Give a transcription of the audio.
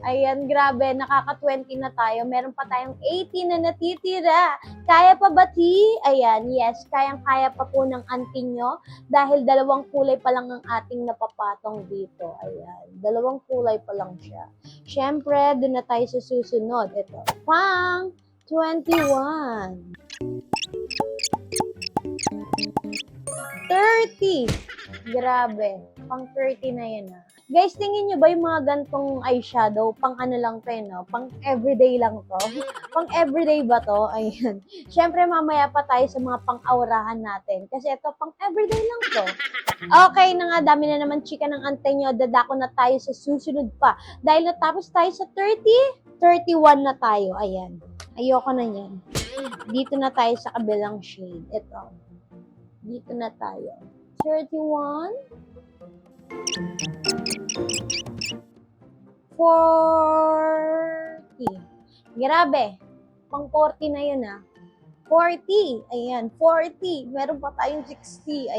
Ayan, grabe, nakaka-20 na tayo. Meron pa tayong 80 na natitira. Kaya pa ba, T? Ayan, yes, kayang-kaya pa po ng auntie nyo dahil dalawang kulay pa lang ang ating napapatong dito. Ayan, dalawang kulay pa lang siya. Siyempre, doon na tayo sa susunod. Ito, pang 21. 30. Grabe, pang 30 na yan ah. Guys, tingin nyo ba yung mga gantong eyeshadow, pang ano lang to no? Pang everyday lang to? Pang everyday ba to? Ayan. Siyempre, mamaya pa tayo sa mga pang-aurahan natin. Kasi ito, pang everyday lang to. Okay na nga, dami na naman chika ng antay nyo. Dadako na tayo sa susunod pa. Dahil natapos tayo sa 30, 31 na tayo. Ayan. Ayoko na yan. Dito na tayo sa kabilang shade. Ito. Dito na tayo. 31. 40. Grabe. Pang 40 na yun ah. 40. Ayan, 40. Meron pa tayong 60.